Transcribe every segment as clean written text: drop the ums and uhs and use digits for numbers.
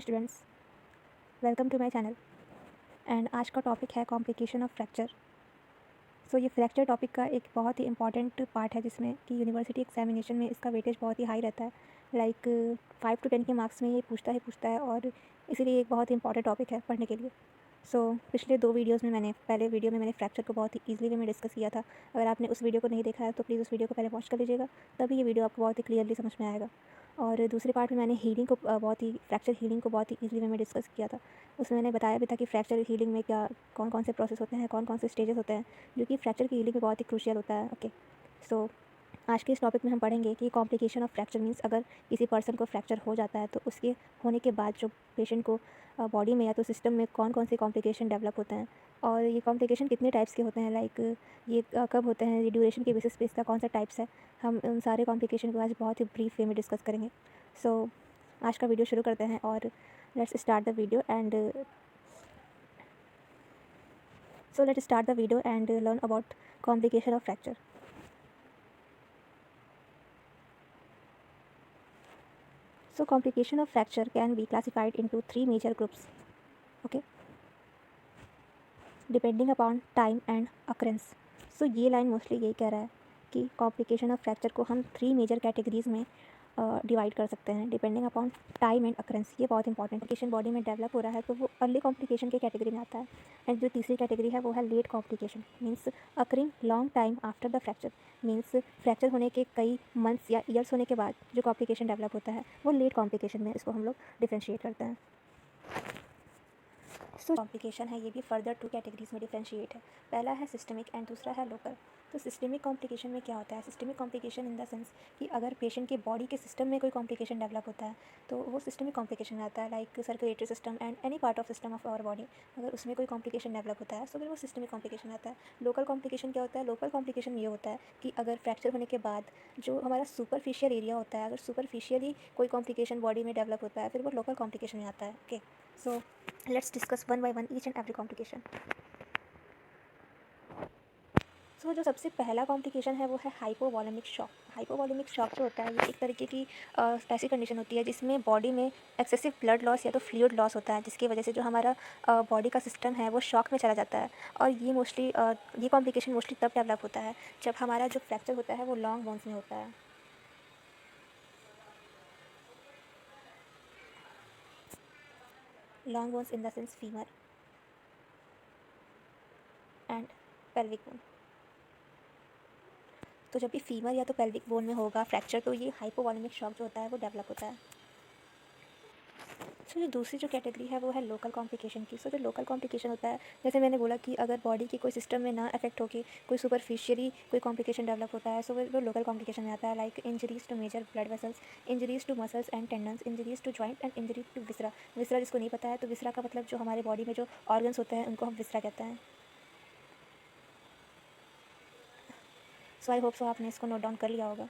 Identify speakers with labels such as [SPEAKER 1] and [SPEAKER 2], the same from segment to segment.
[SPEAKER 1] Students, welcome to my channel. And आज का topic है कॉम्प्लिकेशन ऑफ फ्रैक्चर। सो ये फ्रैक्चर टॉपिक का एक बहुत ही इंपॉर्टेंट पार्ट है, जिसमें कि यूनिवर्सिटी एग्जामिनेशन में इसका वेटेज बहुत ही हाई रहता है। लाइक 5 to 10 के मार्क्स में ये पूछता है और इसीलिए एक बहुत ही इंपॉर्टेंट टॉपिक है पढ़ने के लिए। पिछले 2 वीडियोज़ में पहले वीडियो में मैंने फ्रैक्चर को बहुत ही ईजिली वे में डिस्कस किया था। अगर आपने उस वीडियो को नहीं देखा है तो प्लीज़ उस वीडियो को पहले वॉच कर लीजिएगा, तभी ये वीडियो आपको बहुत ही क्लियरली समझ में आएगा। और दूसरे पार्ट में मैंने फ्रैक्चर हीलिंग को बहुत ही ईजिली वे में डिस्कस किया था। उसमें मैंने बताया भी था कि फ्रैक्चर हीलिंग में कौन कौन से प्रोसेस होते हैं, कौन कौन से स्टेजेस होते हैं, जो कि फ्रैक्चर की हीलिंग में बहुत ही क्रूशियल होता है। ओके, सो आज के इस टॉपिक में हम पढ़ेंगे कि कॉम्प्लिकेशन ऑफ फ्रैक्चर मीन्स अगर किसी पर्सन को फ्रैक्चर हो जाता है तो उसके होने के बाद जो पेशेंट को बॉडी में या तो सिस्टम में कौन कौन से कॉम्प्लिकेशन डेवलप होते हैं, और ये कॉम्प्लिकेशन कितने टाइप्स के होते हैं, लाइक ये कब होते हैं, ये ड्यूरेशन के बेसिस पे इसका कौन सा टाइप्स है। हम उन सारे कॉम्प्लिकेशन को आज बहुत ही ब्रीफ वे में डिस्कस करेंगे। आज का वीडियो शुरू करते हैं और let's start the video and learn about complication of fracture. So complication of fracture can be classified into 3 major groups, okay, depending upon time and occurrence. So ये लाइन मोस्टली यही कह रहा है कि कॉम्प्लिकेशन ऑफ फ्रैक्चर को हम 3 major categories में divide कर सकते हैं, depending upon time and occurrence. ये बहुत इंपॉर्टेंट कॉम्प्लिकेशन बॉडी में डेवलप हो रहा है तो वो अर्ली कॉम्प्लिकेशन के कैटेगरी में आता है। एंड जो तीसरी कैटेगरी है वो है late complication, means occurring long time after the fracture, means fracture होने के कई मंथ्स या ईयर्स होने के बाद जो कॉम्प्लिकेशन डेवलप होता है वो लेट कॉम्प्लिकेशन में इसको हम लोग डिफ्रेंशिएट करते हैं। कॉम्प्लिकेशन है ये भी फर्दर 2 कैटेगरीज में डिफ्रेंशिएट है। पहला है सिस्टमिक एंड दूसरा है लोकल। तो सिस्टमिक कॉम्प्लिकेशन में क्या होता है? Systemic complication in the sense कि अगर पेशेंट के बॉडी के सिस्टम में कोई कॉम्प्लिकेशन डेवलप होता है तो वो सिस्टमिक कॉम्प्लिकेशन में आता है, like circulatory system and any part of system of our body. अगर उसमें कोई कॉम्प्लिकेशन डेवलप होता है तो फिर वो सिस्टमिक कॉम्प्लिकेशन आता है। लोकल कॉम्प्लिकेशन क्या होता है? लोकल कॉम्प्लिकेशन ये होता है कि अगर फ्रैक्चर होने के बाद जो हमारा सुपरफिशियल एरिया होता है, अगर सुपरफिशियली कोई कॉम्प्लिकेशन बॉडी में डेवलप होता है फिर वो लोकल कॉम्प्लिकेशन में आता है। Okay, so let's discuss one by one each and every complication. जो सबसे पहला कॉम्प्लिकेशन है वो है हाइपोवॉलेमिक शॉक। हाइपोवॉलेमिक शॉक जो होता है ये एक तरीके की ऐसी कंडीशन होती है जिसमें बॉडी में एक्सेसिव ब्लड लॉस या तो फ्लूइड लॉस होता है, जिसकी वजह से जो हमारा बॉडी का सिस्टम है वो शॉक में चला जाता है। और ये कॉम्प्लिकेशन मोस्टली तब डेवलप होता है जब हमारा जो फ्रैक्चर होता है वो लॉन्ग बोन्स में होता है। Long bones in the sense femur and pelvic bone. तो जब भी फीमर या तो पेल्विक बोन में होगा फ्रैक्चर तो ये हाइपोवॉलेमिक शॉक जो होता है वो डेवलप होता है। जो दूसरी जो कैटेगरी है वो है लोकल कॉम्प्लिकेशन की। जो लोकल कॉम्प्लिकेशन होता है, जैसे मैंने बोला कि अगर बॉडी के कोई सिस्टम में ना अफेक्ट होकर कोई सुपरफिशियली कोई कॉम्प्लिकेशन डेवलप होता है, वो लोकल कॉम्प्लिकेशन में आता है, like injuries to major blood vessels, injuries to muscles and tendons, injuries to joint and injury to viscera. Viscera जिसको नहीं पता है तो विसरा का मतलब जो हमारे बॉडी में जो ऑर्गन्स होते हैं उनको हम विसरा कहते हैं। सो आई होप सो आपने इसको नोट डाउन कर लिया होगा।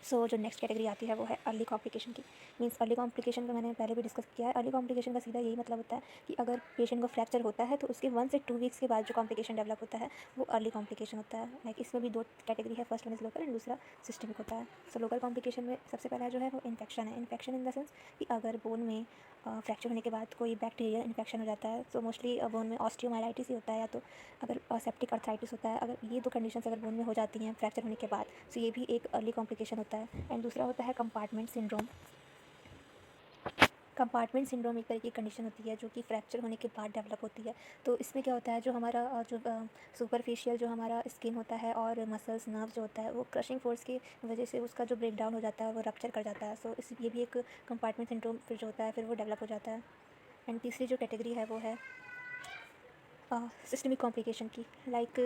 [SPEAKER 1] जो नेक्स्ट कैटेगरी आती है वो है अर्ली कॉम्प्लिकेशन की। मीन्स अर्ली कॉम्प्लिकेशन का मैंने पहले भी डिस्कस किया है। अर्ली कॉम्प्लिकेशन का सीधा यही मतलब होता है कि अगर पेशेंट को फ्रैक्चर होता है तो उसके 1 से 2 वीक्स के बाद जो कॉम्प्लिकेशन डेवलप होता है वो अर्ली कॉम्प्लिकेशन होता है। लाइक इसमें भी 2 कैटेगरी है, first one is local and दूसरा सिस्टमिक होता है। लोकल कॉम्प्लिकेशन में सबसे पहला जो है वो इन्फेक्शन है। इन्फेक्शन इन द सेंस कि अगर बोन में फ्रैक्चर होने के बाद कोई बैक्टीरियल इन्फेक्शन हो जाता है, तो मोस्टली बोन में ऑस्टियोमाइलाइटिस ही होता है, या तो अगर सेप्टिक अर्थराइटिस होता है। अगर ये 2 कंडीशंस अगर बोन में हो जाती हैं फ्रैक्चर होने के बाद तो ये भी एक अर्ली कॉम्प्लिकेशन होता है। एंड दूसरा होता है कंपार्टमेंट सिंड्रोम। कंपार्टमेंट सिंड्रोम एक तरह की कंडीशन होती है जो कि फ्रैक्चर होने के बाद डेवलप होती है। तो इसमें क्या होता है, जो हमारा जो सुपरफिशियल जो हमारा स्किन होता है और मसल्स नर्व जो होता है वो क्रशिंग फोर्स की वजह से उसका जो ब्रेक डाउन हो जाता है वो रप्चर कर जाता है। ये भी एक कंपार्टमेंट सिंड्रोम फिर जो होता है फिर वो डेवलप हो जाता है। एंड तीसरी जो कैटेगरी है वो है सिस्टमिक कॉम्प्लिकेशन की। लाइक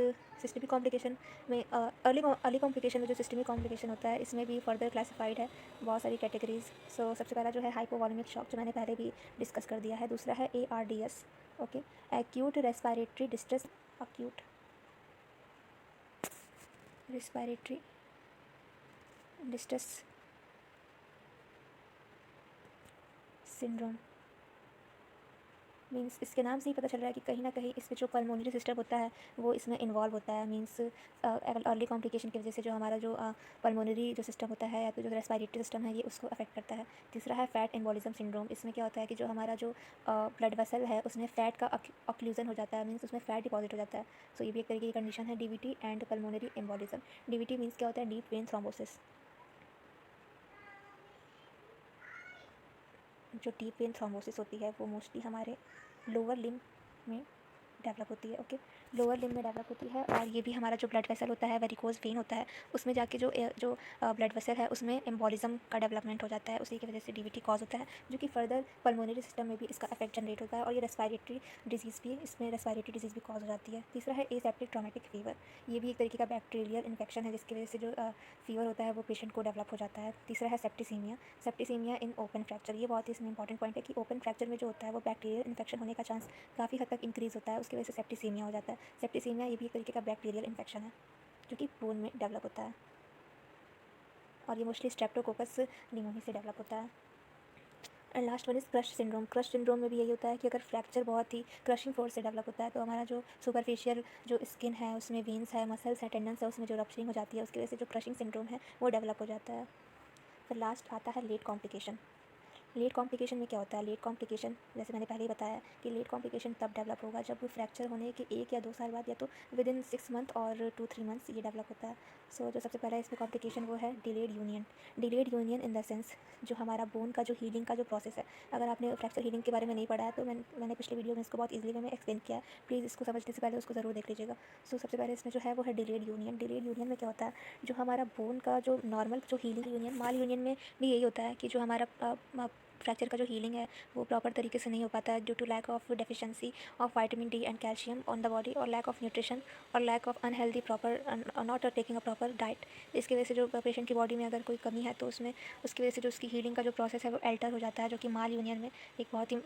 [SPEAKER 1] सिस्टमिक कॉम्प्लिकेशन में अर्ली कॉम्प्लिकेशन में जो सिस्टमिक कॉम्प्लिकेशन होता है इसमें भी फर्दर क्लासिफाइड है बहुत सारी कैटेगरीज। सबसे पहला जो है हाइपोवॉलेमिक शॉक, जो मैंने पहले भी डिस्कस कर दिया है। दूसरा है ARDS, okay, acute respiratory distress, acute respiratory distress syndrome. Means इसके नाम से ही पता चल रहा है कि कहीं ना कहीं इसमें जो पल्मोनरी सिस्टम होता है वो इसमें इन्वॉल्व होता है। मीन्स अर्ली कॉम्प्लिकेशन की वजह से जो हमारा जो पल्मोनरी जो सिस्टम होता है या फिर जो रेस्पिरेटरी सिस्टम है ये उसको अफेक्ट करता है। तीसरा है फैट एम्बोलिज्म सिंड्रोम। इसमें क्या होता है कि जो हमारा जो ब्लड वेसल है उसमें फ़ैट का ऑक्लूजन हो जाता है, मीन्स उसमें फ़ैट डिपॉजिट हो जाता है। सो ये भी एक तरीके की कंडीशन है DVT and pulmonary embolism. DVT means क्या होता है, डीप वेन थ्रोम्बोसिस। जो डीप वेन थ्रोम्बोसिस होती है वो मोस्टली हमारे लोअर लिम्ब में डेवलप होती है। ओके, लोअर लिम्ब में डेवलप होती है और ये भी हमारा जो ब्लड वेसल होता है, वेरिकोज वेन होता है, उसमें जाके जो ब्लड वेसल है उसमें एम्बोलिज्म का डेवलपमेंट हो जाता है। उसी की वजह से डीवीटी कॉज होता है, जो कि फर्दर पल्मोनरी सिस्टम में भी इसका इफेक्ट जनरेट होता है और ये रेस्पिरेटरी डिजीज़ भी, इसमें रेस्पिरेटरी डिजीज़ भी कॉज हो जाती है। तीसरा है एसेप्टिक ट्रॉमेटिक फीवर। ये भी एक तरीके का बैक्टीरियल इन्फेक्शन है जिसकी वजह से जो फीवर होता है वो पेशेंट को डेवलप हो जाता है। तीसरा है septicaemia. Septicaemia in open fracture. ये बहुत ही इसमें इंपॉर्टेंट पॉइंट है कि ओपन फ्रैक्चर में जो होता है वो बैक्टीरियल इन्फेक्शन होने का चांस काफ़ी हद तक इंक्रीज़ होता है, उसकी वजह से सेप्टिसीमिया हो जाता है। सेप्टिसीमिया ये भी एक तरीके का बैक्टीरियल इन्फेक्शन है जो कि बोन में डेवलप होता है और ये मोस्टली स्ट्रेप्टोकोकस निमोनी से डेवलप होता है। And last one is crush syndrome. Crush syndrome में भी यही होता है कि अगर फ्रैक्चर बहुत ही क्रशिंग फोर्स से डेवलप होता है तो हमारा जो सुपरफिशियल जो स्किन है उसमें वेन्स है, मसल्स है, टेंडन्स है, उसमें जो रप्चरिंग हो जाती है उसकी वजह से जो क्रशिंग सिंड्रोम है वो डेवलप हो जाता है। फिर लास्ट आता है लेट कॉम्प्लिकेशन। लेट कॉम्प्लिकेशन में क्या होता है, लेट कॉम्प्लिकेशन जैसे मैंने पहले ही बताया कि लेट कॉम्प्लिकेशन तब डेवलप होगा जब फ्रैक्चर होने के 1 या 2 साल बाद या तो विद इन 6 मंथ और 2-3 मंथ्स ये डेवलप होता है। सो जो सबसे पहला इसमें कॉम्प्लिकेशन वो है delayed union. Delayed union in the sense जो हमारा बोन का जो हीलिंग का जो प्रोसेस है, अगर आपने फ्रैक्चर हीलिंग के बारे में नहीं पढ़ा है तो मैंने पिछले वीडियो में इसको बहुत ईजिली वे में एक्सप्लेन किया है, प्लीज़ इसको समझने से पहले उसको ज़रूर देख लीजिएगा। सो सबसे पहले इसमें जो है वो है डिलेड यूनियन। डिलेड यूनियन में क्या होता है, जो हमारा बोन का जो नॉर्मल जो हीलिंग यूनियन, माल यूनियन में भी यही होता है कि जो हमारा फ्रैक्चर का जो हीलिंग है वो प्रॉपर तरीके से नहीं हो पाता है due to lack of deficiency of vitamin D and calcium on the body और लैक ऑफ न्यूट्रिशन और lack of unhealthy proper not taking a proper diet. इसकी वजह से जो पेशेंट की बॉडी में अगर कोई कमी है तो उसमें उसकी वजह से जो उसकी हीलिंग का जो प्रोसेस है वो अल्टर हो जाता है, जो कि माल यूनियन में एक बहुत ही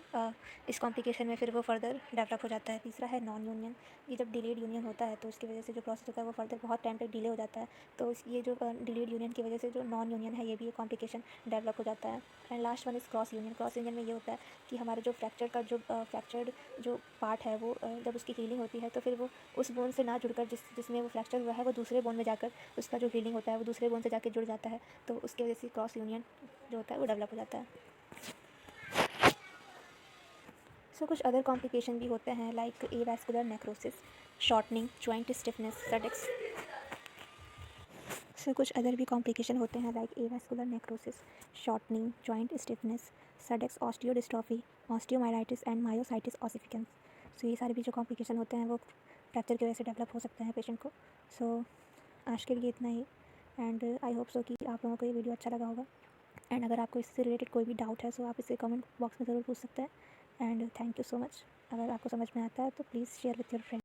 [SPEAKER 1] इस कॉम्प्लिकेशन में फिर वो फर्दर डेवलप हो जाता है। तीसरा है नॉन यूनियन। ये जब डिलेड यूनियन होता है तो उसकी वजह से जो प्रोसेस होता है वो फर्दर बहुत टाइम तक डिले हो जाता है। तो ये जो डिलेड यूनियन की वजह से जो नॉन यूनियन है ये भी एक कॉम्प्लिकेशन डेवलप हो जाता है। And last one is cross union. Cross union में ये होता है कि हमारे जो फ्रैक्चर का जो फ्रैक्चर्ड जो पार्ट है वो जब उसकी हीलिंग होती है तो फिर वो उस बोन से ना जुड़कर जिसमें वो फ्रैक्चर हुआ है वो दूसरे बोन में जाकर उसका जो हीलिंग होता है वो दूसरे बोन से जाकर जुड़ जाता है, तो उसकी वजह से क्रॉस यूनियन जो होता है वो डेवलप हो जाता है। सो कुछ अदर कॉम्प्लिकेशन भी होते हैं like avascular necrosis, shortening, joint stiffness, Sudeck's. So कुछ अदर भी कॉम्प्लिकेशन होते हैं like avascular necrosis, shortening, joint stiffness, Sudeck's, osteodystrophy, osteomyelitis and myositis ossificans. So ये सारे भी जो कॉम्प्लिकेशन होते हैं वो फ्रैक्चर की वजह से डेवलप हो सकते हैं पेशेंट को। सो आज के लिए इतना ही एंड आई होप सो कि आप लोगों को ये वीडियो अच्छा लगा होगा। एंड अगर आपको इससे रिलेटेड कोई भी डाउट है सो आप इसे कमेंट बॉक्स में ज़रूर पूछ सकते हैं। And thank you so much. अगर आपको समझ में आता है तो please share with your friend.